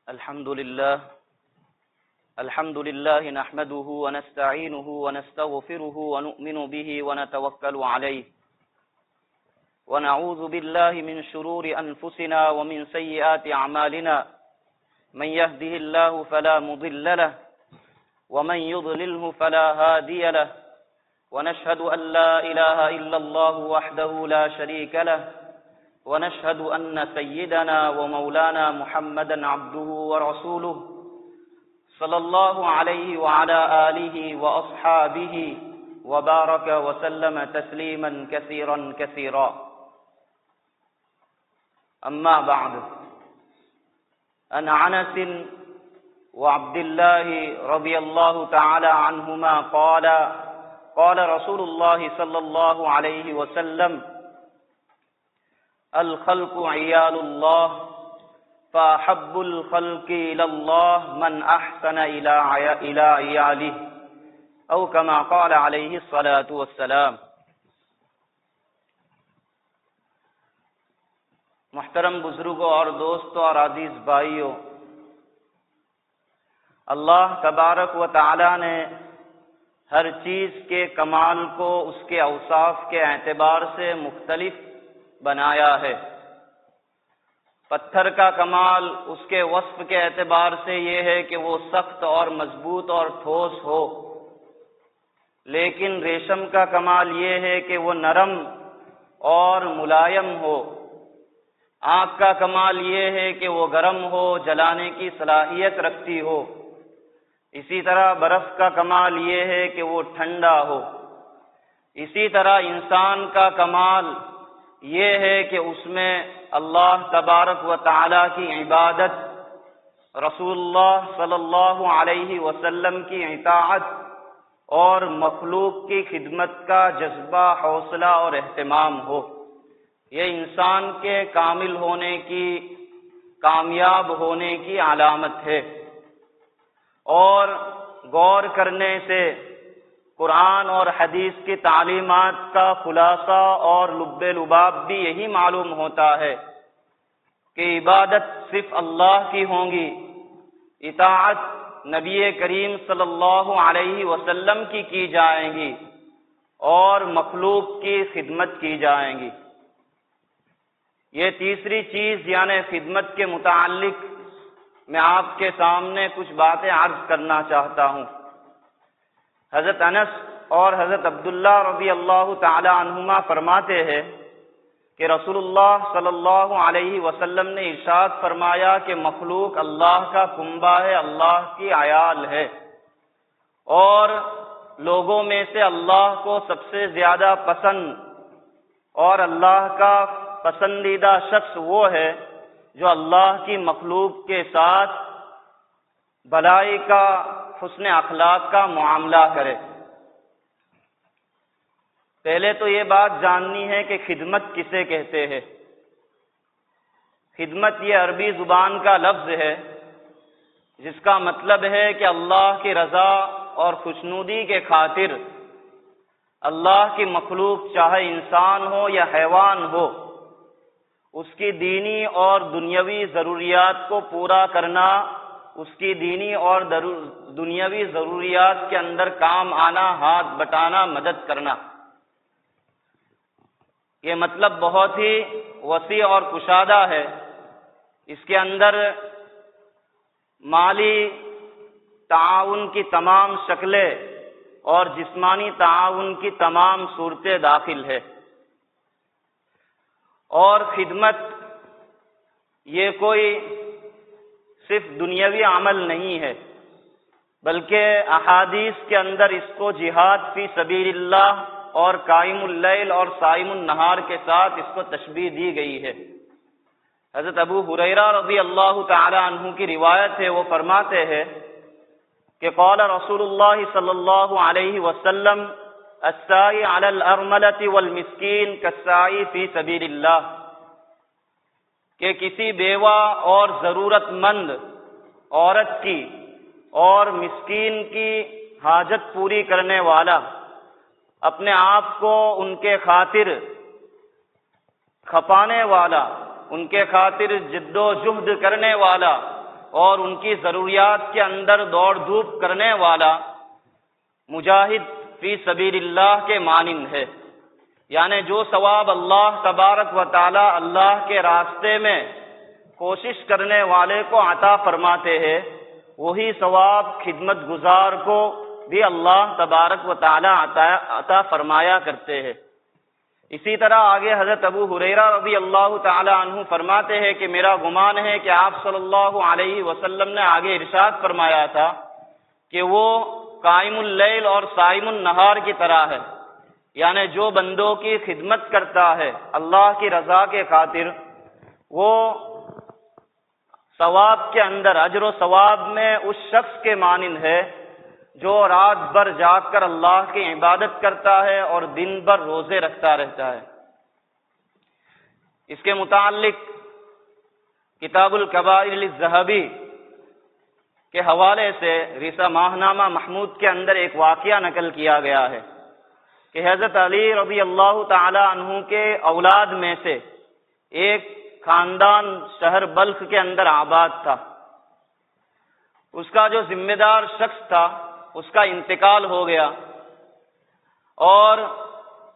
الحمد لله نحمده ونستعينه ونستغفره ونؤمن به ونتوكل عليه ونعوذ بالله من شرور أنفسنا ومن سيئات أعمالنا من يهده الله فلا مضل له ومن يضلله فلا هادي له ونشهد أن لا إله إلا الله وحده لا شريك له ونشهد أن سيدنا ومولانا محمدا عبده ورسوله صلى الله عليه وعلى آله وأصحابه وبارك وسلم تسليما كثيرا كثيرا أما بعد عن أنس وعبد الله رضي الله تعالى عنهما قال رسول الله صلى الله عليه وسلم الخلق عيال الله فأحب الخلق إلى الله من أحسن إلى عياله أو كما قال عليه الصلاة والسلام۔ محترم بزرگوں اور دوستوں اور عزیز بھائیوں، اللہ تبارک و تعالی نے ہر چیز کے کمال کو اس کے اوصاف کے اعتبار سے مختلف بنایا ہے۔ پتھر کا کمال اس کے وصف کے اعتبار سے یہ ہے کہ وہ سخت اور مضبوط اور ٹھوس ہو، لیکن ریشم کا کمال یہ ہے کہ وہ نرم اور ملائم ہو۔ آگ کا کمال یہ ہے کہ وہ گرم ہو، جلانے کی صلاحیت رکھتی ہو۔ اسی طرح برف کا کمال یہ ہے کہ وہ ٹھنڈا ہو۔ اسی طرح انسان کا کمال یہ ہے کہ اس میں اللہ تبارک و تعالی کی عبادت، رسول اللہ صلی اللہ علیہ وسلم کی اطاعت اور مخلوق کی خدمت کا جذبہ، حوصلہ اور اہتمام ہو۔ یہ انسان کے کامل ہونے کی، کامیاب ہونے کی علامت ہے۔ اور غور کرنے سے قرآن اور حدیث کی تعلیمات کا خلاصہ اور لب لباب بھی یہی معلوم ہوتا ہے کہ عبادت صرف اللہ کی ہوں گی، اطاعت نبی کریم صلی اللہ علیہ وسلم کی جائیں گی اور مخلوق کی خدمت کی جائیں گی۔ یہ تیسری چیز یعنی خدمت کے متعلق میں آپ کے سامنے کچھ باتیں عرض کرنا چاہتا ہوں۔ حضرت انس اور حضرت عبداللہ رضی اللہ تعالی عنہما فرماتے ہیں کہ رسول اللہ صلی اللہ علیہ وسلم نے ارشاد فرمایا کہ مخلوق اللہ کا کنبہ ہے، اللہ کی عیال ہے، اور لوگوں میں سے اللہ کو سب سے زیادہ پسند اور اللہ کا پسندیدہ شخص وہ ہے جو اللہ کی مخلوق کے ساتھ بھلائی کا، حسن اخلاق کا معاملہ کرے۔ پہلے تو یہ بات جاننی ہے کہ خدمت کسے کہتے ہیں۔ خدمت یہ عربی زبان کا لفظ ہے جس کا مطلب ہے کہ اللہ کی رضا اور خوشنودی کے خاطر اللہ کی مخلوق، چاہے انسان ہو یا حیوان ہو، اس کی دینی اور دنیاوی ضروریات کو پورا کرنا، اس کی دینی اور دنیاوی ضروریات کے اندر کام آنا، ہاتھ بٹانا، مدد کرنا۔ یہ مطلب بہت ہی وسیع اور کشادہ ہے۔ اس کے اندر مالی تعاون کی تمام شکلیں اور جسمانی تعاون کی تمام صورتیں داخل ہے۔ اور خدمت یہ کوئی صرف دنیاوی عمل نہیں ہے، بلکہ احادیث کے اندر اس کو جہاد فی سبیل اللہ اور قائم اللیل اور صائم النہار کے ساتھ اس کو تشبیہ دی گئی ہے۔ حضرت ابو ہریرہ رضی اللہ تعالی عنہ کی روایت ہے، وہ فرماتے ہیں کہ قال رسول اللہ صلی اللہ علیہ وسلم الساعی علی الارملۃ والمسکین کالساعی فی سبیل اللہ، کہ کسی بیوہ اور ضرورت مند عورت کی اور مسکین کی حاجت پوری کرنے والا، اپنے آپ کو ان کے خاطر کھپانے والا، ان کے خاطر جد و جہد کرنے والا اور ان کی ضروریات کے اندر دوڑ دھوپ کرنے والا مجاہد فی سبیل اللہ کے مانند ہے۔ یعنی جو ثواب اللہ تبارک و تعالی اللہ کے راستے میں کوشش کرنے والے کو عطا فرماتے ہیں، وہی ثواب خدمت گزار کو بھی اللہ تبارک و تعالی عطا فرمایا کرتے ہیں۔ اسی طرح آگے حضرت ابو ہریرہ رضی اللہ تعالی عنہ فرماتے ہیں کہ میرا گمان ہے کہ آپ صلی اللہ علیہ وسلم نے آگے ارشاد فرمایا تھا کہ وہ قائم اللیل اور صائم النہار کی طرح ہے، یعنی جو بندوں کی خدمت کرتا ہے اللہ کی رضا کے خاطر، وہ ثواب کے اندر، اجر و ثواب میں اس شخص کے مانند ہے جو رات بھر جاگ کر اللہ کی عبادت کرتا ہے اور دن بھر روزے رکھتا رہتا ہے۔ اس کے متعلق کتاب الکبائر للذہبی کے حوالے سے رسالہ ماہنامہ محمود کے اندر ایک واقعہ نقل کیا گیا ہے کہ حضرت علی رضی اللہ تعالی عنہ کے اولاد میں سے ایک خاندان شہر بلخ کے اندر آباد تھا۔ اس کا جو ذمہ دار شخص تھا اس کا انتقال ہو گیا اور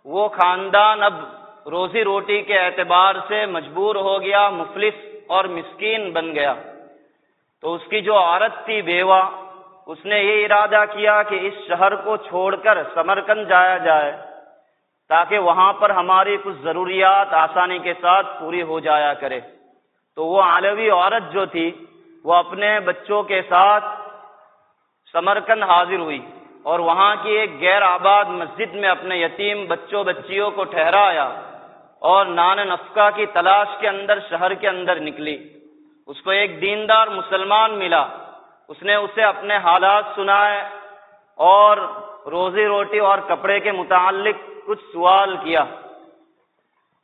وہ خاندان اب روزی روٹی کے اعتبار سے مجبور ہو گیا، مفلس اور مسکین بن گیا۔ تو اس کی جو عورت تھی بیوہ، اس نے یہ ارادہ کیا کہ اس شہر کو چھوڑ کر سمرقند جایا جائے تاکہ وہاں پر ہماری کچھ ضروریات آسانی کے ساتھ پوری ہو جایا کرے۔ تو وہ علوی عورت جو تھی وہ اپنے بچوں کے ساتھ سمرقند حاضر ہوئی اور وہاں کی ایک غیر آباد مسجد میں اپنے یتیم بچوں بچیوں کو ٹھہرایا اور نان نفقہ کی تلاش کے اندر شہر کے اندر نکلی۔ اس کو ایک دیندار مسلمان ملا، اس نے اسے اپنے حالات سنائے اور روزی روٹی اور کپڑے کے متعلق کچھ سوال کیا۔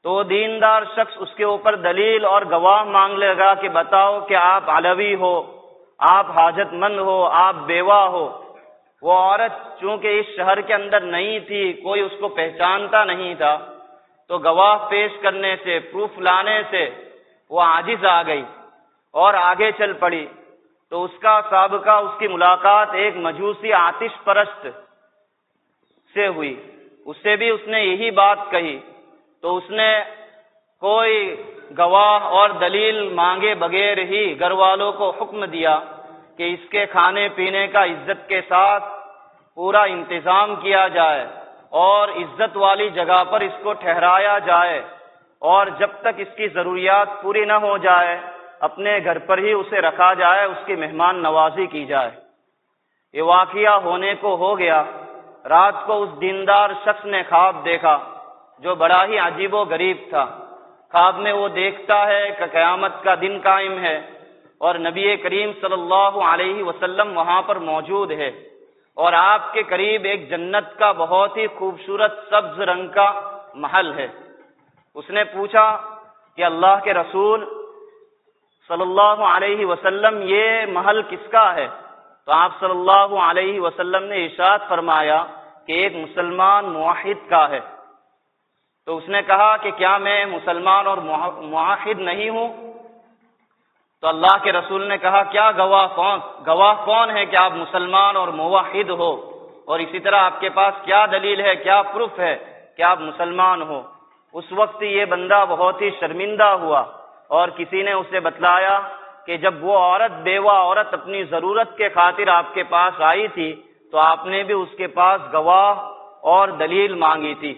تو دیندار شخص اس کے اوپر دلیل اور گواہ مانگ لے گا کہ بتاؤ کہ آپ علوی ہو، آپ حاجت مند ہو، آپ بیوہ ہو۔ وہ عورت چونکہ اس شہر کے اندر نہیں تھی، کوئی اس کو پہچانتا نہیں تھا، تو گواہ پیش کرنے سے، پروف لانے سے وہ عاجز آ گئی اور آگے چل پڑی۔ تو اس کا سابقہ، اس کی ملاقات ایک مجوسی آتش پرست سے ہوئی، اس سے بھی اس نے یہی بات کہی۔ تو اس نے کوئی گواہ اور دلیل مانگے بغیر ہی گھر والوں کو حکم دیا کہ اس کے کھانے پینے کا عزت کے ساتھ پورا انتظام کیا جائے اور عزت والی جگہ پر اس کو ٹھہرایا جائے، اور جب تک اس کی ضروریات پوری نہ ہو جائے اپنے گھر پر ہی اسے رکھا جائے، اس کی مہمان نوازی کی جائے۔ یہ واقعہ ہونے کو ہو گیا۔ رات کو اس دیندار شخص نے خواب دیکھا جو بڑا ہی عجیب و غریب تھا۔ خواب میں وہ دیکھتا ہے کہ قیامت کا دن قائم ہے اور نبی کریم صلی اللہ علیہ وسلم وہاں پر موجود ہے، اور آپ کے قریب ایک جنت کا بہت ہی خوبصورت سبز رنگ کا محل ہے۔ اس نے پوچھا کہ اللہ کے رسول صلی اللہ علیہ وسلم یہ محل کس کا ہے؟ تو آپ صلی اللہ علیہ وسلم نے ارشاد فرمایا کہ ایک مسلمان موحد کا ہے۔ تو اس نے کہا کہ کیا میں مسلمان اور موحد نہیں ہوں؟ تو اللہ کے رسول نے کہا کیا گواہ کون ہے کہ آپ مسلمان اور موحد ہو، اور اسی طرح آپ کے پاس کیا دلیل ہے، کیا پروف ہے کہ آپ مسلمان ہو؟ اس وقت یہ بندہ بہت ہی شرمندہ ہوا اور کسی نے اسے بتلایا کہ جب وہ بیوہ عورت اپنی ضرورت کے خاطر آپ کے پاس آئی تھی تو آپ نے بھی اس کے پاس گواہ اور دلیل مانگی تھی۔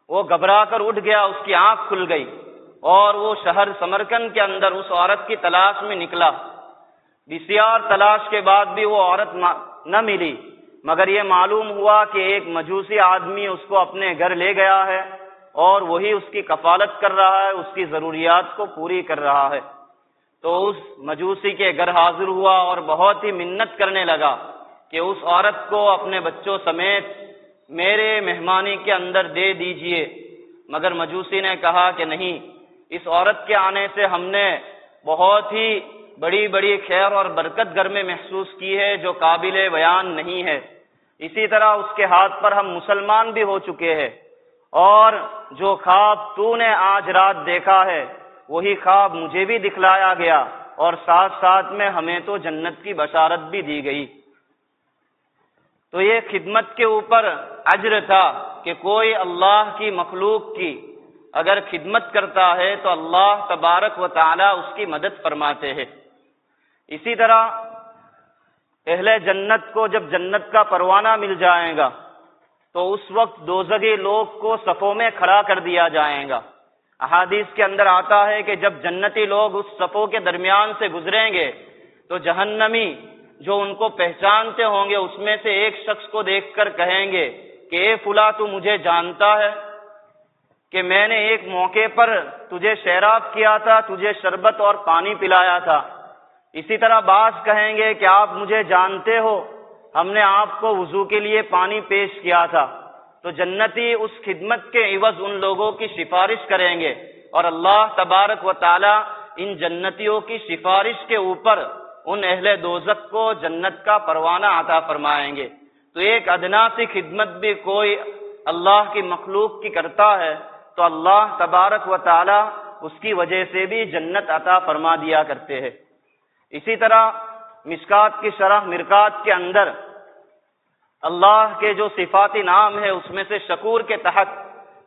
وہ گھبرا کر اٹھ گیا، اس کی آنکھ کھل گئی اور وہ شہر سمرقند کے اندر اس عورت کی تلاش میں نکلا۔ بسیار تلاش کے بعد بھی وہ عورت نہ ملی، مگر یہ معلوم ہوا کہ ایک مجوسی آدمی اس کو اپنے گھر لے گیا ہے اور وہی اس کی کفالت کر رہا ہے، اس کی ضروریات کو پوری کر رہا ہے۔ تو اس مجوسی کے گھر حاضر ہوا اور بہت ہی منت کرنے لگا کہ اس عورت کو اپنے بچوں سمیت میرے مہمانی کے اندر دے دیجئے، مگر مجوسی نے کہا کہ نہیں، اس عورت کے آنے سے ہم نے بہت ہی بڑی بڑی خیر اور برکت گھر میں محسوس کی ہے جو قابل بیان نہیں ہے۔ اسی طرح اس کے ہاتھ پر ہم مسلمان بھی ہو چکے ہیں، اور جو خواب تو نے آج رات دیکھا ہے وہی خواب مجھے بھی دکھلایا گیا اور ساتھ ساتھ میں ہمیں تو جنت کی بشارت بھی دی گئی۔ تو یہ خدمت کے اوپر اجر تھا کہ کوئی اللہ کی مخلوق کی اگر خدمت کرتا ہے تو اللہ تبارک و تعالی اس کی مدد فرماتے ہیں۔ اسی طرح اہل جنت کو جب جنت کا پروانہ مل جائے گا تو اس وقت دوزخی لوگ کو صفوں میں کھڑا کر دیا جائے گا۔ احادیث کے اندر آتا ہے کہ جب جنتی لوگ اس صفوں کے درمیان سے گزریں گے تو جہنمی جو ان کو پہچانتے ہوں گے اس میں سے ایک شخص کو دیکھ کر کہیں گے کہ اے فلاں تو مجھے جانتا ہے کہ میں نے ایک موقع پر تجھے سیراب کیا تھا، تجھے شربت اور پانی پلایا تھا۔ اسی طرح بعض کہیں گے کہ آپ مجھے جانتے ہو، ہم نے آپ کو وضو کے لیے پانی پیش کیا تھا۔ تو جنتی اس خدمت کے عوض ان لوگوں کی سفارش کریں گے اور اللہ تبارک و تعالی ان جنتیوں کی سفارش کے اوپر ان اہل دوزخ کو جنت کا پروانہ عطا فرمائیں گے۔ تو ایک ادنا سی خدمت بھی کوئی اللہ کی مخلوق کی کرتا ہے تو اللہ تبارک و تعالی اس کی وجہ سے بھی جنت عطا فرما دیا کرتے ہیں۔ اسی طرح مشکات کی شرح مرکات کے اندر اللہ کے جو صفاتی نام ہے اس میں سے شکور کے تحت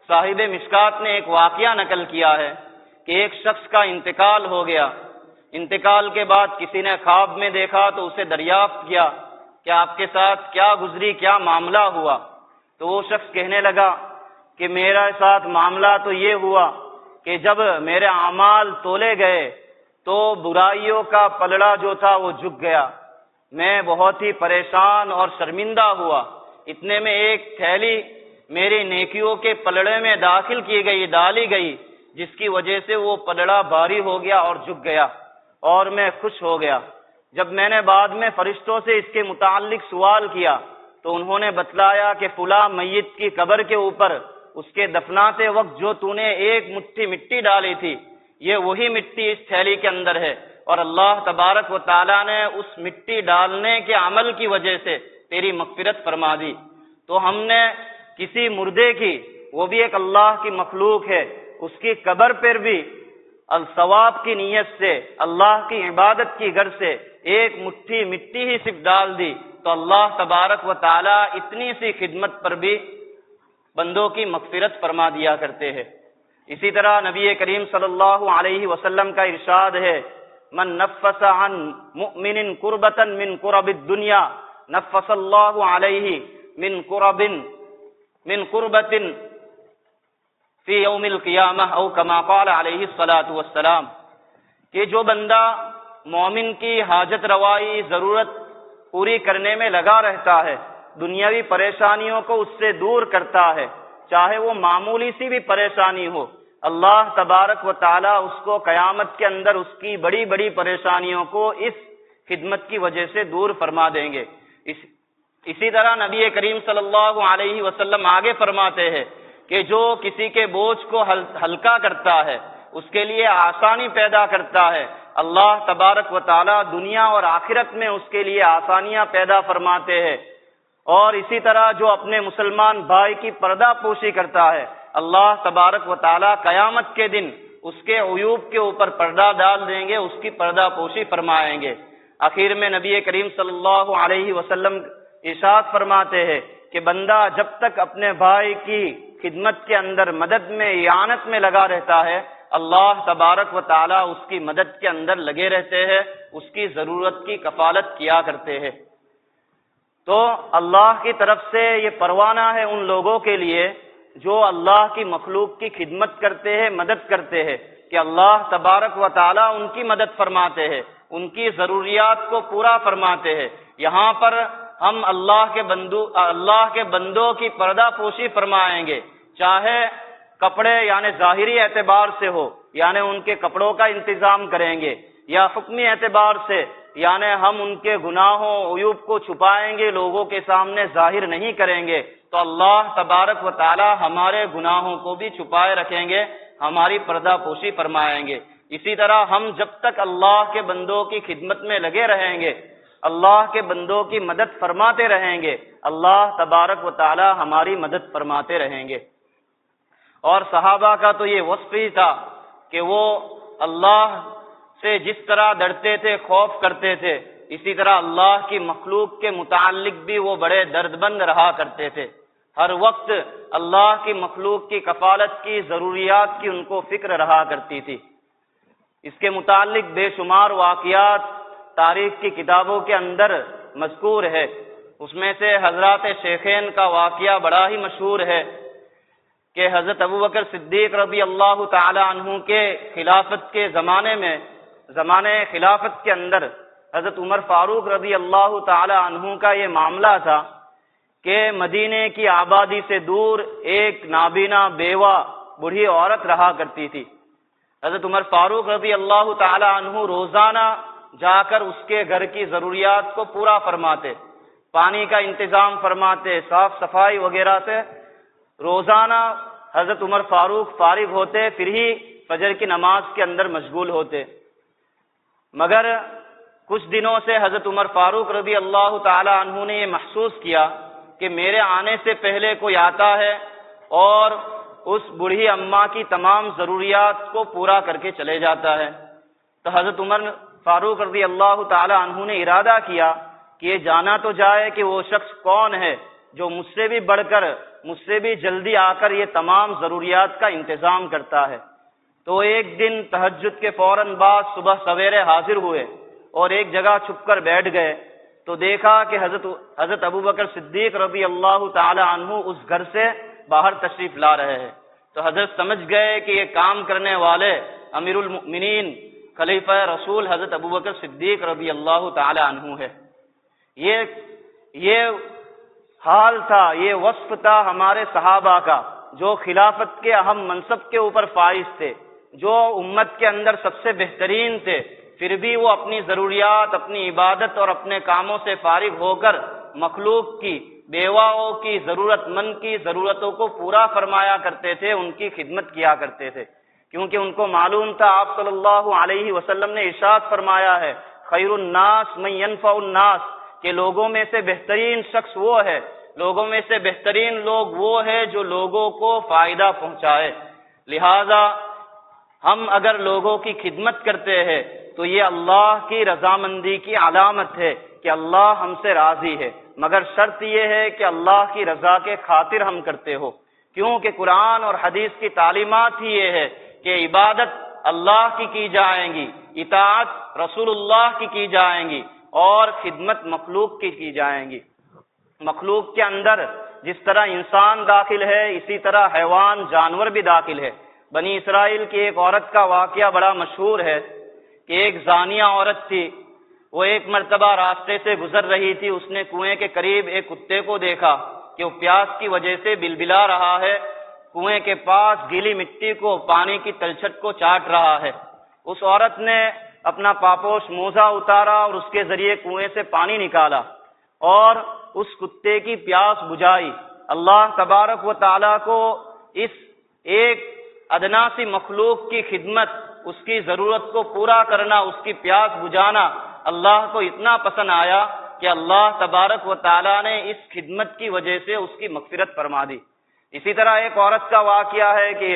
صاحب مشکات نے ایک واقعہ نقل کیا ہے کہ ایک شخص کا انتقال ہو گیا۔ انتقال کے بعد کسی نے خواب میں دیکھا تو اسے دریافت کیا کہ آپ کے ساتھ کیا گزری، کیا معاملہ ہوا؟ تو وہ شخص کہنے لگا کہ میرے ساتھ معاملہ تو یہ ہوا کہ جب میرے اعمال تولے گئے تو برائیوں کا پلڑا جو تھا وہ جھک گیا، میں بہت ہی پریشان اور شرمندہ ہوا۔ اتنے میں ایک تھیلی میری نیکیوں کے پلڑے میں داخل کی گئی، ڈالی گئی، جس کی وجہ سے وہ پلڑا بھاری ہو گیا اور جھک گیا اور میں خوش ہو گیا۔ جب میں نے بعد میں فرشتوں سے اس کے متعلق سوال کیا تو انہوں نے بتلایا کہ فلاں میت کی قبر کے اوپر اس کے دفناتے وقت جو تو نے ایک مٹھی مٹی ڈالی تھی، یہ وہی مٹی اس تھیلی کے اندر ہے، اور اللہ تبارک و تعالیٰ نے اس مٹی ڈالنے کے عمل کی وجہ سے تیری مغفرت فرما دی۔ تو ہم نے کسی مردے کی، وہ بھی ایک اللہ کی مخلوق ہے، اس کی قبر پر بھی الثواب کی نیت سے، اللہ کی عبادت کی غرض سے ایک مٹھی مٹی ہی صرف ڈال دی تو اللہ تبارک و تعالیٰ اتنی سی خدمت پر بھی بندوں کی مغفرت فرما دیا کرتے ہیں۔ اسی طرح نبی کریم صلی اللہ علیہ وسلم کا ارشاد ہے، من نفس عن مؤمن کربتا من کرب الدنیا نفس اللہ علیہ من کربت فی یوم القیامہ او کما قال علیہ الصلاۃ والسلام، کہ جو بندہ مومن کی حاجت روائی، ضرورت پوری کرنے میں لگا رہتا ہے، دنیاوی پریشانیوں کو اس سے دور کرتا ہے، چاہے وہ معمولی سی بھی پریشانی ہو، اللہ تبارک و تعالیٰ اس کو قیامت کے اندر اس کی بڑی بڑی پریشانیوں کو اس خدمت کی وجہ سے دور فرما دیں گے۔ اسی طرح نبی کریم صلی اللہ علیہ وسلم آگے فرماتے ہیں کہ جو کسی کے بوجھ کو ہلکا کرتا ہے، اس کے لیے آسانی پیدا کرتا ہے، اللہ تبارک و تعالیٰ دنیا اور آخرت میں اس کے لیے آسانیاں پیدا فرماتے ہیں۔ اور اسی طرح جو اپنے مسلمان بھائی کی پردہ پوشی کرتا ہے، اللہ تبارک و تعالیٰ قیامت کے دن اس کے عیوب کے اوپر پردہ ڈال دیں گے، اس کی پردہ پوشی فرمائیں گے۔ آخر میں نبی کریم صلی اللہ علیہ وسلم ارشاد فرماتے ہیں کہ بندہ جب تک اپنے بھائی کی خدمت کے اندر، مدد میں، اعانت میں لگا رہتا ہے، اللہ تبارک و تعالیٰ اس کی مدد کے اندر لگے رہتے ہیں، اس کی ضرورت کی کفالت کیا کرتے ہیں۔ تو اللہ کی طرف سے یہ پروانہ ہے ان لوگوں کے لیے جو اللہ کی مخلوق کی خدمت کرتے ہیں، مدد کرتے ہیں، کہ اللہ تبارک و تعالیٰ ان کی مدد فرماتے ہیں، ان کی ضروریات کو پورا فرماتے ہیں۔ یہاں پر ہم اللہ کے بندوں کی پردہ پوشی فرمائیں گے، چاہے کپڑے یعنی ظاہری اعتبار سے ہو، یعنی ان کے کپڑوں کا انتظام کریں گے، یا حکمی اعتبار سے، یعنی ہم ان کے گناہوں عیوب کو چھپائیں گے، لوگوں کے سامنے ظاہر نہیں کریں گے، تو اللہ تبارک و تعالی ہمارے گناہوں کو بھی چھپائے رکھیں گے، ہماری پردہ پوشی فرمائیں گے۔ اسی طرح ہم جب تک اللہ کے بندوں کی خدمت میں لگے رہیں گے، اللہ کے بندوں کی مدد فرماتے رہیں گے، اللہ تبارک و تعالی ہماری مدد فرماتے رہیں گے۔ اور صحابہ کا تو یہ وصف ہی تھا کہ وہ اللہ سے جس طرح ڈرتے تھے، خوف کرتے تھے، اسی طرح اللہ کی مخلوق کے متعلق بھی وہ بڑے دردمند رہا کرتے تھے۔ ہر وقت اللہ کی مخلوق کی کفالت کی، ضروریات کی ان کو فکر رہا کرتی تھی۔ اس کے متعلق بے شمار واقعات تاریخ کی کتابوں کے اندر مذکور ہے۔ اس میں سے حضرات شیخین کا واقعہ بڑا ہی مشہور ہے کہ حضرت ابوبکر صدیق رضی اللہ تعالی عنہ کے خلافت کے زمانے خلافت کے اندر حضرت عمر فاروق رضی اللہ تعالی عنہ کا یہ معاملہ تھا کہ مدینے کی آبادی سے دور ایک نابینا بیوہ بوڑھی عورت رہا کرتی تھی۔ حضرت عمر فاروق رضی اللہ تعالی عنہ روزانہ جا کر اس کے گھر کی ضروریات کو پورا فرماتے، پانی کا انتظام فرماتے، صاف صفائی وغیرہ سے روزانہ حضرت عمر فاروق فارغ ہوتے، پھر ہی فجر کی نماز کے اندر مشغول ہوتے۔ مگر کچھ دنوں سے حضرت عمر فاروق رضی اللہ تعالی عنہ نے یہ محسوس کیا کہ میرے آنے سے پہلے کوئی آتا ہے اور اس بوڑھی اماں کی تمام ضروریات کو پورا کر کے چلے جاتا ہے۔ تو حضرت عمر فاروق رضی اللہ تعالی عنہ نے ارادہ کیا کہ یہ جانا تو جائے کہ وہ شخص کون ہے جو مجھ سے بھی بڑھ کر، مجھ سے بھی جلدی آ کر یہ تمام ضروریات کا انتظام کرتا ہے۔ تو ایک دن تہجد کے فوراً بعد صبح سویرے حاضر ہوئے اور ایک جگہ چھپ کر بیٹھ گئے، تو دیکھا کہ حضرت ابوبکر صدیق رضی اللہ تعالی عنہ اس گھر سے باہر تشریف لا رہے ہیں۔ تو حضرت سمجھ گئے کہ یہ کام کرنے والے امیر المؤمنین خلیفہ رسول حضرت ابوبکر صدیق رضی اللہ تعالی عنہ ہے۔ یہ حال تھا، یہ وصف تھا ہمارے صحابہ کا، جو خلافت کے اہم منصب کے اوپر فائز تھے، جو امت کے اندر سب سے بہترین تھے، پھر بھی وہ اپنی ضروریات، اپنی عبادت اور اپنے کاموں سے فارغ ہو کر مخلوق کی، بیواؤں کی، ضرورت مند کی ضرورتوں کو پورا فرمایا کرتے تھے، ان کی خدمت کیا کرتے تھے، کیونکہ ان کو معلوم تھا آپ صلی اللہ علیہ وسلم نے ارشاد فرمایا ہے خیر الناس من ينفع الناس، کہ لوگوں میں سے بہترین شخص وہ ہے، لوگوں میں سے بہترین لوگ وہ ہے جو لوگوں کو فائدہ پہنچائے۔ لہذا ہم اگر لوگوں کی خدمت کرتے ہیں تو یہ اللہ کی رضامندی کی علامت ہے کہ اللہ ہم سے راضی ہے، مگر شرط یہ ہے کہ اللہ کی رضا کے خاطر ہم کرتے ہو، کیونکہ قرآن اور حدیث کی تعلیمات ہی یہ ہے کہ عبادت اللہ کی جائیں گی، اطاعت رسول اللہ کی جائیں گی، اور خدمت مخلوق کی جائیں گی۔ مخلوق کے اندر جس طرح انسان داخل ہے، اسی طرح حیوان، جانور بھی داخل ہے۔ بنی اسرائیل کی ایک عورت کا واقعہ بڑا مشہور ہے کہ ایک زانیہ عورت تھی، وہ ایک مرتبہ راستے سے گزر رہی تھی، اس نے کنویں کے قریب ایک کتے کو دیکھا کہ وہ پیاس کی وجہ سے بلبلا رہا ہے، کنویں کے پاس گیلی مٹی کو، پانی کی تلچھٹ کو چاٹ رہا ہے۔ اس عورت نے اپنا پاپوش موزہ اتارا اور اس کے ذریعے کنویں سے پانی نکالا اور اس کتے کی پیاس بجھائی۔ اللہ تبارک و تعالیٰ کو اس ایک ادنا سی مخلوق کی خدمت، اس کی ضرورت کو پورا کرنا، اس کی پیاس بجھانا اللہ کو اتنا پسند آیا کہ اللہ تبارک و تعالیٰ نے اس خدمت کی وجہ سے اس کی مغفرت فرما دی۔ اسی طرح ایک عورت کا واقعہ ہے کہ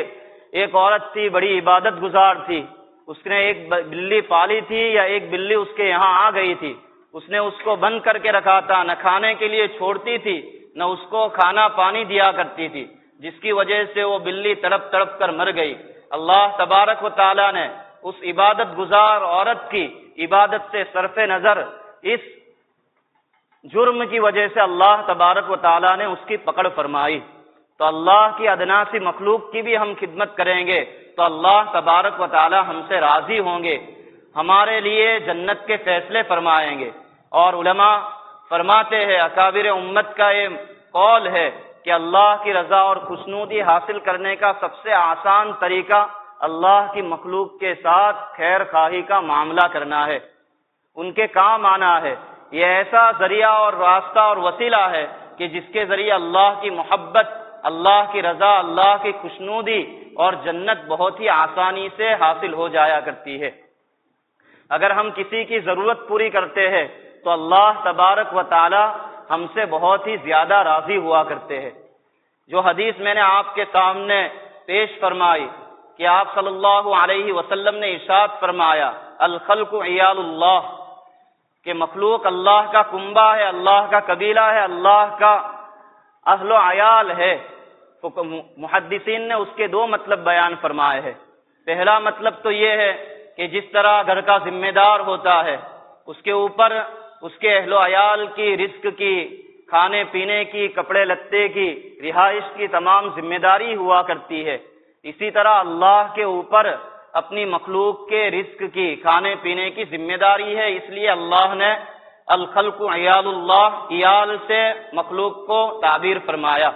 ایک عورت تھی، بڑی عبادت گزار تھی، اس نے ایک بلی پالی تھی یا ایک بلی اس کے یہاں آ گئی تھی، اس نے اس کو بند کر کے رکھا تھا، نہ کھانے کے لیے چھوڑتی تھی، نہ اس کو کھانا پانی دیا کرتی تھی، جس کی وجہ سے وہ بلی تڑپ تڑپ کر مر گئی۔ اللہ تبارک و تعالیٰ نے اس عبادت گزار عورت کی عبادت سے صرف نظر اس جرم کی وجہ سے اللہ تبارک و تعالیٰ نے اس کی پکڑ فرمائی۔ تو اللہ کی ادنا سی مخلوق کی بھی ہم خدمت کریں گے تو اللہ تبارک و تعالیٰ ہم سے راضی ہوں گے، ہمارے لیے جنت کے فیصلے فرمائیں گے۔ اور علماء فرماتے ہیں، اکابر امت کا یہ قول ہے کہ اللہ کی رضا اور خوشنودی حاصل کرنے کا سب سے آسان طریقہ اللہ کی مخلوق کے ساتھ خیر خواہی کا معاملہ کرنا ہے، ان کے کام آنا ہے۔ یہ ایسا ذریعہ اور راستہ اور وسیلہ ہے کہ جس کے ذریعے اللہ کی محبت، اللہ کی رضا، اللہ کی خوشنودی اور جنت بہت ہی آسانی سے حاصل ہو جایا کرتی ہے۔ اگر ہم کسی کی ضرورت پوری کرتے ہیں تو اللہ تبارک و تعالی ہم سے بہت ہی زیادہ راضی ہوا کرتے ہیں۔ جو حدیث میں نے آپ کے سامنے پیش فرمائی کہ کہ آپ صلی اللہ علیہ وسلم نے ارشاد فرمایا الخلق عیال اللہ، کہ مخلوق اللہ کا کنبہ ہے، اللہ کا قبیلہ ہے، اللہ کا اہل و عیال ہے۔ تو محدثین نے اس کے دو مطلب بیان فرمائے ہیں۔ پہلا مطلب تو یہ ہے کہ جس طرح گھر کا ذمہ دار ہوتا ہے اس کے اوپر اس کے اہل و عیال کی، رزق کی، کھانے پینے کی، کپڑے لتے کی، رہائش کی تمام ذمہ داری ہوا کرتی ہے، اسی طرح اللہ کے اوپر اپنی مخلوق کے رزق کی، کھانے پینے کی ذمہ داری ہے۔ اس لیے اللہ نے الخلق عیال اللہ، عیال سے مخلوق کو تعبیر فرمایا،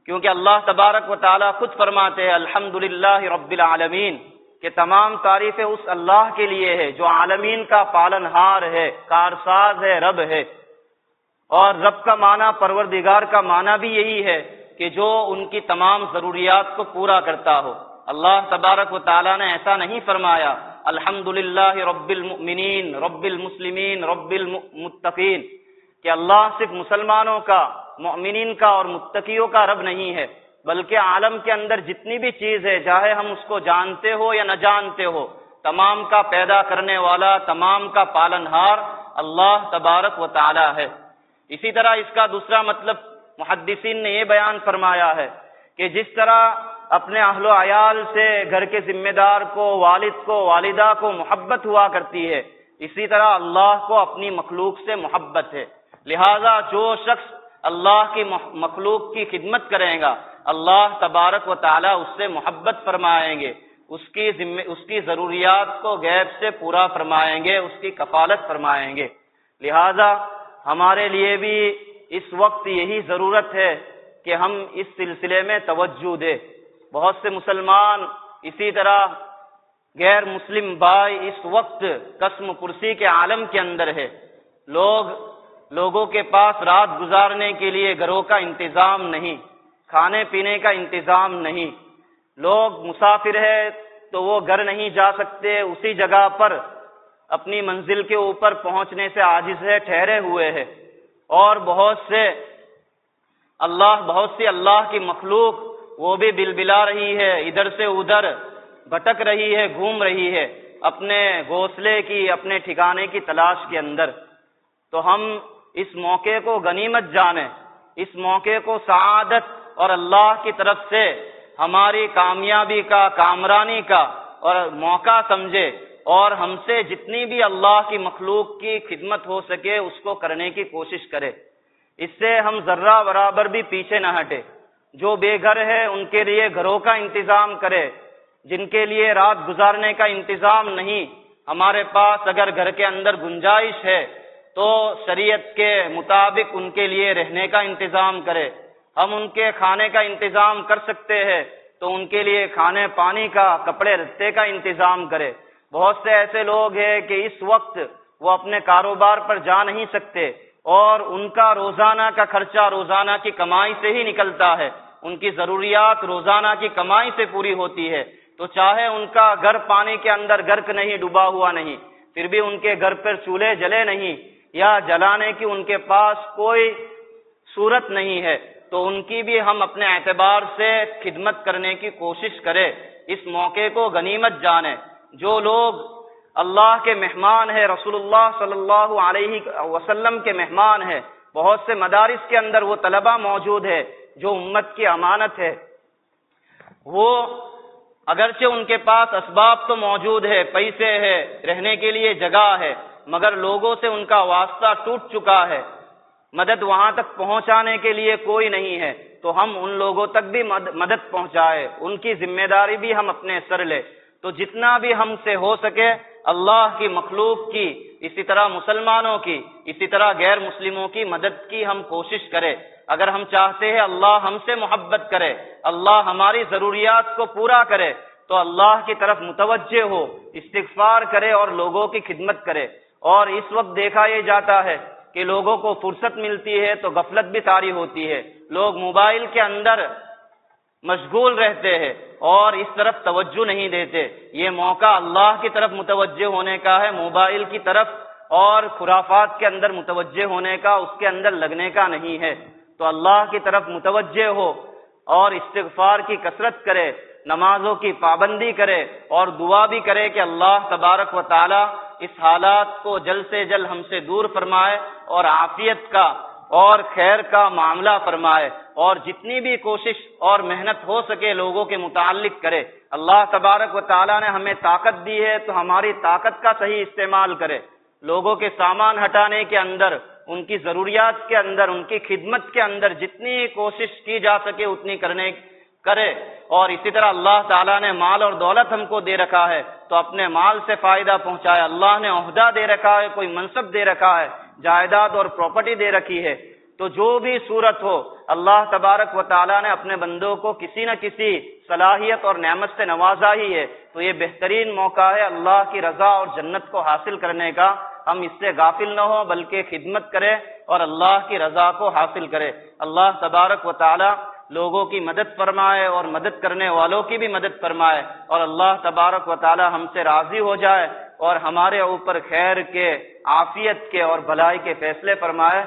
کیونکہ اللہ تبارک و تعالیٰ خود فرماتے ہیں الحمدللہ رب العالمین، کہ تمام تعریفیں اس اللہ کے لیے ہے جو عالمین کا پالن ہار ہے، کارساز ہے، رب ہے۔ اور رب کا معنی، پروردگار کا معنی بھی یہی ہے کہ جو ان کی تمام ضروریات کو پورا کرتا ہو۔ اللہ تبارک و تعالیٰ نے ایسا نہیں فرمایا الحمدللہ رب المؤمنین، رب المسلمین، رب المتقین، کہ اللہ صرف مسلمانوں کا، مؤمنین کا اور متقیوں کا رب نہیں ہے، بلکہ عالم کے اندر جتنی بھی چیز ہے، چاہے ہم اس کو جانتے ہو یا نہ جانتے ہو، تمام کا پیدا کرنے والا، تمام کا پالن ہار اللہ تبارک و تعالی ہے۔ اسی طرح اس کا دوسرا مطلب محدثین نے یہ بیان فرمایا ہے کہ جس طرح اپنے اہل و عیال سے، گھر کے ذمہ دار کو، والد کو، والدہ کو محبت ہوا کرتی ہے، اسی طرح اللہ کو اپنی مخلوق سے محبت ہے۔ لہذا جو شخص اللہ کی مخلوق کی خدمت کرے گا، اللہ تبارک و تعالی اس سے محبت فرمائیں گے، اس کی ضروریات کو غیب سے پورا فرمائیں گے، اس کی کفالت فرمائیں گے۔ لہذا ہمارے لیے بھی اس وقت یہی ضرورت ہے کہ ہم اس سلسلے میں توجہ دیں۔ بہت سے مسلمان، اسی طرح غیر مسلم بھائی اس وقت قسم پرسی کے عالم کے اندر ہے۔ لوگوں کے پاس رات گزارنے کے لیے گھروں کا انتظام نہیں، کھانے پینے کا انتظام نہیں، لوگ مسافر ہے تو وہ گھر نہیں جا سکتے، اسی جگہ پر اپنی منزل کے اوپر پہنچنے سے عاجز ہے، ٹھہرے ہوئے ہیں۔ اور بہت سی اللہ کی مخلوق وہ بھی بلبلا رہی ہے، ادھر سے ادھر بھٹک رہی ہے، گھوم رہی ہے، اپنے گھونسلے کی، اپنے ٹھکانے کی تلاش کے اندر۔ تو ہم اس موقع کو غنیمت جانیں، اس موقع کو سعادت اور اللہ کی طرف سے ہماری کامیابی کا، کامرانی کا اور موقع سمجھے، اور ہم سے جتنی بھی اللہ کی مخلوق کی خدمت ہو سکے اس کو کرنے کی کوشش کرے۔ اس سے ہم ذرہ برابر بھی پیچھے نہ ہٹے۔ جو بے گھر ہے ان کے لیے گھروں کا انتظام کرے، جن کے لیے رات گزارنے کا انتظام نہیں، ہمارے پاس اگر گھر کے اندر گنجائش ہے تو شریعت کے مطابق ان کے لیے رہنے کا انتظام کرے۔ ہم ان کے کھانے کا انتظام کر سکتے ہیں تو ان کے لیے کھانے پانی کا، کپڑے لتے کا انتظام کرے۔ بہت سے ایسے لوگ ہیں کہ اس وقت وہ اپنے کاروبار پر جا نہیں سکتے اور ان کا روزانہ کا خرچہ روزانہ کی کمائی سے ہی نکلتا ہے، ان کی ضروریات روزانہ کی کمائی سے پوری ہوتی ہے۔ تو چاہے ان کا گھر پانی کے اندر غرق نہیں، ڈوبا ہوا نہیں، پھر بھی ان کے گھر پر چولہے جلے نہیں یا جلانے کی ان کے پاس کوئی صورت نہیں ہے، تو ان کی بھی ہم اپنے اعتبار سے خدمت کرنے کی کوشش کریں۔ اس موقع کو غنیمت جانیں۔ جو لوگ اللہ کے مہمان ہیں، رسول اللہ صلی اللہ علیہ وسلم کے مہمان ہیں، بہت سے مدارس کے اندر وہ طلبہ موجود ہے جو امت کی امانت ہے، وہ اگرچہ ان کے پاس اسباب تو موجود ہے، پیسے ہے، رہنے کے لیے جگہ ہے، مگر لوگوں سے ان کا واسطہ ٹوٹ چکا ہے، مدد وہاں تک پہنچانے کے لیے کوئی نہیں ہے، تو ہم ان لوگوں تک بھی مدد پہنچائے، ان کی ذمہ داری بھی ہم اپنے سر لے۔ تو جتنا بھی ہم سے ہو سکے اللہ کی مخلوق کی، اسی طرح مسلمانوں کی، اسی طرح غیر مسلموں کی مدد کی ہم کوشش کریں۔ اگر ہم چاہتے ہیں اللہ ہم سے محبت کرے، اللہ ہماری ضروریات کو پورا کرے، تو اللہ کی طرف متوجہ ہو، استغفار کرے اور لوگوں کی خدمت کرے۔ اور اس وقت دیکھا یہ جاتا ہے کہ لوگوں کو فرصت ملتی ہے تو غفلت بھی طاری ہوتی ہے، لوگ موبائل کے اندر مشغول رہتے ہیں اور اس طرف توجہ نہیں دیتے۔ یہ موقع اللہ کی طرف متوجہ ہونے کا ہے، موبائل کی طرف اور خرافات کے اندر متوجہ ہونے کا، اس کے اندر لگنے کا نہیں ہے۔ تو اللہ کی طرف متوجہ ہو اور استغفار کی کثرت کرے، نمازوں کی پابندی کرے اور دعا بھی کرے کہ اللہ تبارک و تعالی اس حالات کو جلد سے جلد ہم سے دور فرمائے اور عافیت کا اور خیر کا معاملہ فرمائے، اور جتنی بھی کوشش اور محنت ہو سکے لوگوں کے متعلق کرے۔ اللہ تبارک و تعالیٰ نے ہمیں طاقت دی ہے تو ہماری طاقت کا صحیح استعمال کرے، لوگوں کے سامان ہٹانے کے اندر، ان کی ضروریات کے اندر، ان کی خدمت کے اندر جتنی کوشش کی جا سکے اتنی کرے۔ اور اسی طرح اللہ تعالیٰ نے مال اور دولت ہم کو دے رکھا ہے تو اپنے مال سے فائدہ پہنچائے۔ اللہ نے عہدہ دے رکھا ہے، کوئی منصب دے رکھا ہے، جائیداد اور پراپرٹی دے رکھی ہے، تو جو بھی صورت ہو اللہ تبارک و تعالیٰ نے اپنے بندوں کو کسی نہ کسی صلاحیت اور نعمت سے نوازا ہی ہے، تو یہ بہترین موقع ہے اللہ کی رضا اور جنت کو حاصل کرنے کا۔ ہم اس سے غافل نہ ہوں بلکہ خدمت کرے اور اللہ کی رضا کو حاصل کرے۔ اللہ تبارک و تعالیٰ لوگوں کی مدد فرمائے اور مدد کرنے والوں کی بھی مدد فرمائے، اور اللہ تبارک و تعالیٰ ہم سے راضی ہو جائے اور ہمارے اوپر خیر کے، عافیت کے اور بھلائی کے فیصلے فرمائے۔